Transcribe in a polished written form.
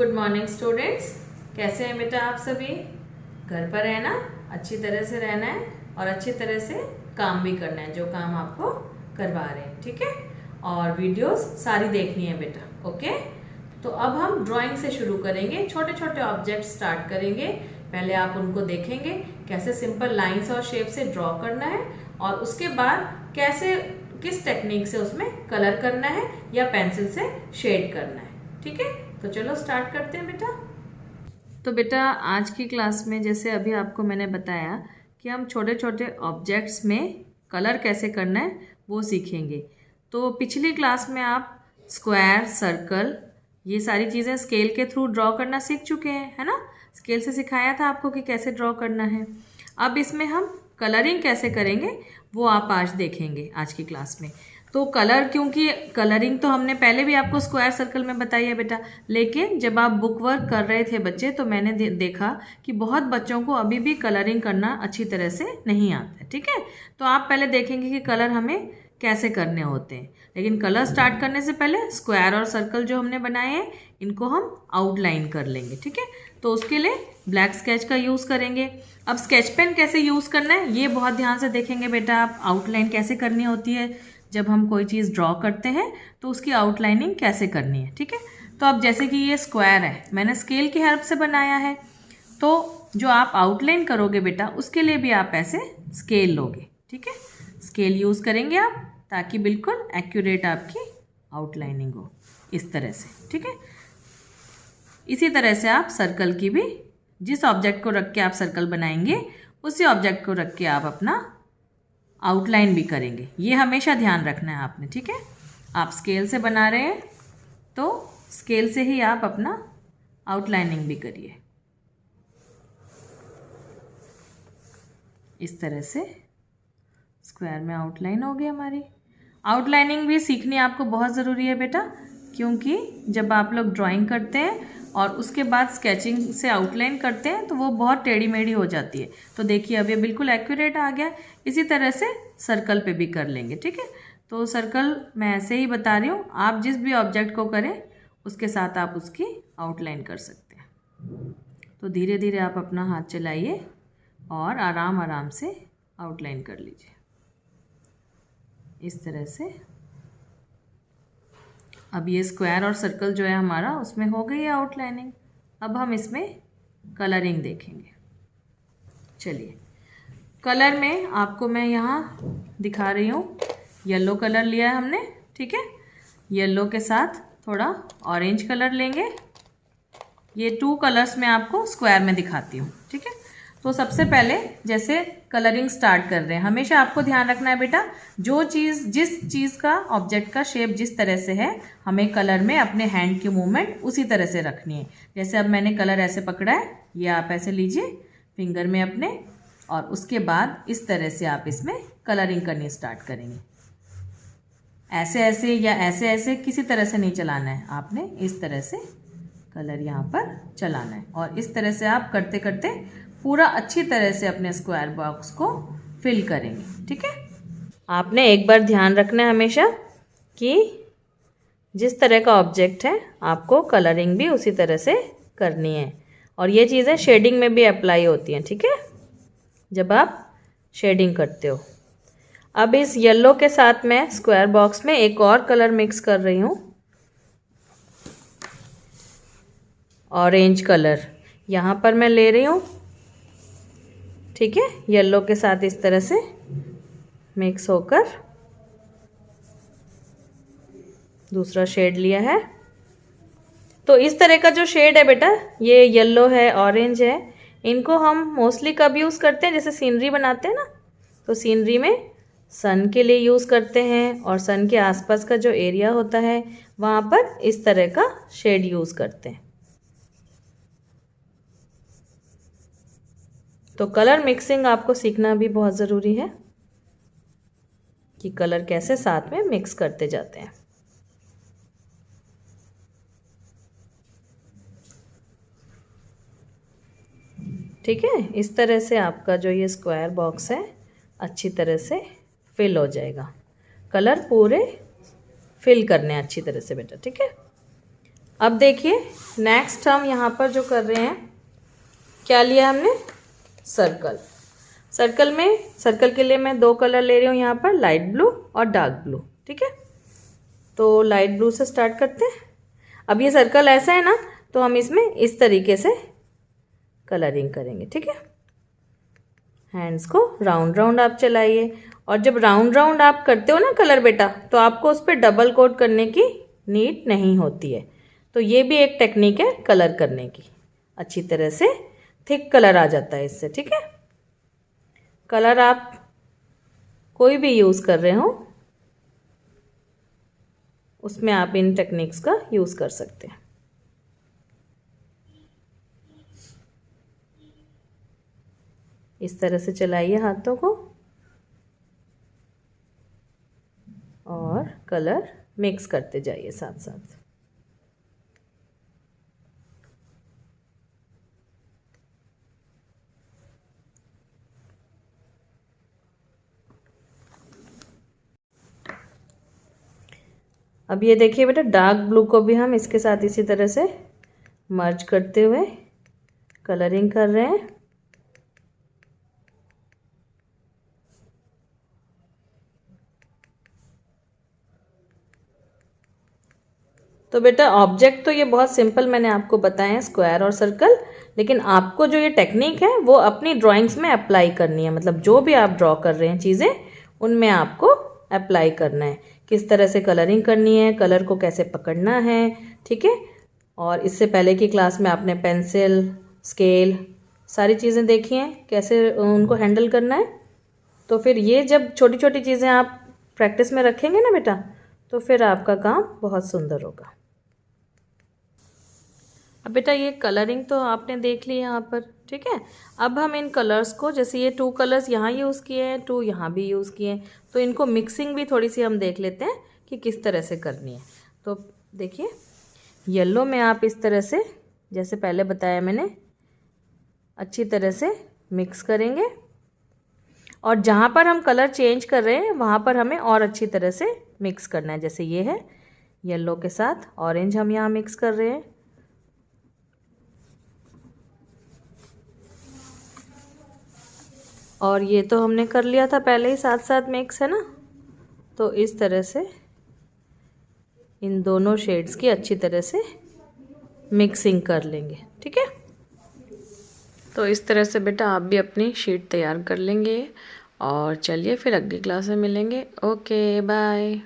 Good morning students. कैसे हैं बेटा आप सभी? घर पर रहना, अच्छी तरह से रहना है और अच्छी तरह से काम भी करना है जो काम आपको करवा रहे हैं, ठीक है। और वीडियोस सारी देखनी है बेटा, ओके। तो अब हम ड्राइंग से शुरू करेंगे। छोटे छोटे ऑब्जेक्ट स्टार्ट करेंगे। पहले आप उनको देखेंगे कैसे सिंपल लाइंस और शेप से ड्रॉ करना है और उसके बाद कैसे किस टेक्निक से उसमें कलर करना है या पेंसिल से शेड करना है, ठीक है। तो चलो स्टार्ट करते हैं बेटा। तो बेटा आज की क्लास में जैसे अभी आपको मैंने बताया कि हम छोटे छोटे ऑब्जेक्ट्स में कलर कैसे करना है वो सीखेंगे। तो पिछली क्लास में आप स्क्वायर, सर्कल, ये सारी चीज़ें स्केल के थ्रू ड्रॉ करना सीख चुके हैं, है ना। स्केल से सिखाया था आपको कि कैसे ड्रॉ करना है। अब इसमें हम कलरिंग कैसे करेंगे वो आप आज देखेंगे आज की क्लास में। तो कलर, क्योंकि कलरिंग तो हमने पहले भी आपको स्क्वायर सर्कल में बताई है बेटा, लेकिन जब आप बुक वर्क कर रहे थे बच्चे तो मैंने देखा कि बहुत बच्चों को अभी भी कलरिंग करना अच्छी तरह से नहीं आता है, ठीक है। तो आप पहले देखेंगे कि कलर हमें कैसे करने होते हैं, लेकिन कलर स्टार्ट करने से पहले स्क्वायर और सर्कल जो हमने बनाए हैं इनको हम आउटलाइन कर लेंगे, ठीक है। तो उसके लिए ब्लैक स्केच का यूज़ करेंगे। अब स्केच पेन कैसे यूज़ करना है ये बहुत ध्यान से देखेंगे बेटा आप। आउटलाइन कैसे करनी होती है जब हम कोई चीज़ ड्रॉ करते हैं तो उसकी आउटलाइनिंग कैसे करनी है, ठीक है। तो अब जैसे कि ये स्क्वायर है, मैंने स्केल की हेल्प से बनाया है, तो जो आप आउटलाइन करोगे बेटा उसके लिए भी आप ऐसे स्केल लोगे, ठीक है। स्केल यूज़ करेंगे आप ताकि बिल्कुल एक्यूरेट आपकी आउटलाइनिंग हो इस तरह से, ठीक है। इसी तरह से आप सर्कल की भी, जिस ऑब्जेक्ट को रख के आप सर्कल बनाएंगे उसी ऑब्जेक्ट को रख के आप अपना आउटलाइन भी करेंगे। ये हमेशा ध्यान रखना है आपने, ठीक है। आप स्केल से बना रहे हैं तो स्केल से ही आप अपना आउटलाइनिंग भी करिए इस तरह से। स्क्वायर में आउटलाइन हो गई हमारी। आउटलाइनिंग भी सीखनी आपको बहुत ज़रूरी है बेटा, क्योंकि जब आप लोग ड्राइंग करते हैं और उसके बाद स्केचिंग से आउटलाइन करते हैं तो वो बहुत टेढ़ी मेढ़ी हो जाती है। तो देखिए अब ये बिल्कुल एक्यूरेट आ गया। इसी तरह से सर्कल पे भी कर लेंगे, ठीक है। तो सर्कल मैं ऐसे ही बता रही हूँ, आप जिस भी ऑब्जेक्ट को करें उसके साथ आप उसकी आउटलाइन कर सकते हैं। तो धीरे धीरे आप अपना हाथ चलाइए और आराम आराम से आउटलाइन कर लीजिए इस तरह से। अब ये स्क्वायर और सर्कल जो है हमारा उसमें हो गई है आउटलाइनिंग। अब हम इसमें कलरिंग देखेंगे। चलिए, कलर में आपको मैं यहाँ दिखा रही हूँ। येलो कलर लिया है हमने, ठीक है। येलो के साथ थोड़ा ऑरेंज कलर लेंगे। ये 2 कलर्स मैं आपको स्क्वायर में दिखाती हूँ, ठीक है। तो सबसे पहले जैसे कलरिंग स्टार्ट कर रहे हैं, हमेशा आपको ध्यान रखना है बेटा, जो चीज़, जिस चीज़ का, ऑब्जेक्ट का शेप जिस तरह से है, हमें कलर में अपने हैंड की मूवमेंट उसी तरह से रखनी है। जैसे अब मैंने कलर ऐसे पकड़ा है, ये आप ऐसे लीजिए फिंगर में अपने, और उसके बाद इस तरह से आप इसमें कलरिंग करनी स्टार्ट करेंगे। ऐसे ऐसे या ऐसे ऐसे किसी तरह से नहीं चलाना है, आपने इस तरह से कलर यहाँ पर चलाना है। और इस तरह से आप करते करते पूरा अच्छी तरह से अपने स्क्वायर बॉक्स को फिल करेंगे, ठीक है। आपने एक बार ध्यान रखना है हमेशा कि जिस तरह का ऑब्जेक्ट है आपको कलरिंग भी उसी तरह से करनी है। और ये चीज़ें शेडिंग में भी अप्लाई होती हैं, ठीक है, जब आप शेडिंग करते हो। अब इस येलो के साथ मैं स्क्वायर बॉक्स में एक और कलर मिक्स कर रही हूँ, ऑरेंज कलर यहाँ पर मैं ले रही हूँ, ठीक है। येलो के साथ इस तरह से मिक्स होकर दूसरा शेड लिया है। तो इस तरह का जो शेड है बेटा, ये येलो है, ऑरेंज है, इनको हम मोस्टली कब यूज़ करते हैं, जैसे सीनरी बनाते हैं ना, तो सीनरी में सन के लिए यूज़ करते हैं और सन के आसपास का जो एरिया होता है वहाँ पर इस तरह का शेड यूज़ करते हैं। तो कलर मिक्सिंग आपको सीखना भी बहुत ज़रूरी है कि कलर कैसे साथ में मिक्स करते जाते हैं। ठीक है, इस तरह से आपका जो ये स्क्वायर बॉक्स है अच्छी तरह से फिल हो जाएगा। कलर पूरे फिल करने हैं अच्छी तरह से बेटा, ठीक है। अब देखिए नेक्स्ट हम यहाँ पर जो कर रहे हैं, क्या लिया हमने, सर्कल। सर्कल के लिए मैं 2 कलर ले रही हूँ यहाँ पर, लाइट ब्लू और डार्क ब्लू। ठीक है, तो लाइट ब्लू से स्टार्ट करते हैं। अब ये सर्कल ऐसा है ना, तो हम इसमें इस तरीके से कलरिंग करेंगे। ठीक है, हैंड्स को राउंड राउंड आप चलाइए, और जब राउंड राउंड आप करते हो ना कलर बेटा, तो आपको उस पर डबल कोट करने की नीड नहीं होती है। तो ये भी एक टेक्निक है कलर करने की, अच्छी तरह से थिक कलर आ जाता है इससे। ठीक है, कलर आप कोई भी यूज़ कर रहे हो उसमें आप इन टेक्निक्स का यूज़ कर सकते हैं। इस तरह से चलाइए हाथों को और कलर मिक्स करते जाइए साथ साथ। अब ये देखिए बेटा, डार्क ब्लू को भी हम इसके साथ इसी तरह से मर्ज करते हुए कलरिंग कर रहे हैं। तो बेटा ऑब्जेक्ट तो ये बहुत सिंपल मैंने आपको बताए हैं, स्क्वायर और सर्कल, लेकिन आपको जो ये टेक्निक है वो अपनी ड्राइंग्स में अप्लाई करनी है। मतलब जो भी आप ड्रॉ कर रहे हैं चीज़ें, उनमें आपको अप्लाई करना है, किस तरह से कलरिंग करनी है, कलर को कैसे पकड़ना है। ठीक है, और इससे पहले की क्लास में आपने पेंसिल, स्केल, सारी चीज़ें देखी हैं कैसे उनको हैंडल करना है। तो फिर ये जब छोटी छोटी चीज़ें आप प्रैक्टिस में रखेंगे ना बेटा, तो फिर आपका काम बहुत सुंदर होगा। अब बेटा ये कलरिंग तो आपने देख ली यहाँ पर। ठीक है, अब हम इन कलर्स को, जैसे ये 2 कलर्स यहाँ यूज़ किए हैं, 2 यहाँ भी यूज़ किए हैं, तो इनको मिक्सिंग भी थोड़ी सी हम देख लेते हैं कि किस तरह से करनी है। तो देखिए येलो में आप इस तरह से, जैसे पहले बताया मैंने, अच्छी तरह से मिक्स करेंगे, और जहाँ पर हम कलर चेंज कर रहे हैं वहाँ पर हमें और अच्छी तरह से मिक्स करना है। जैसे ये है येलो के साथ ऑरेंज हम यहाँ मिक्स कर रहे हैं, और ये तो हमने कर लिया था पहले ही साथ साथ मिक्स, है ना। तो इस तरह से इन दोनों शेड्स की अच्छी तरह से मिक्सिंग कर लेंगे। ठीक है, तो इस तरह से बेटा आप भी अपनी शीट तैयार कर लेंगे, और चलिए फिर अगली क्लास में मिलेंगे। Okay bye.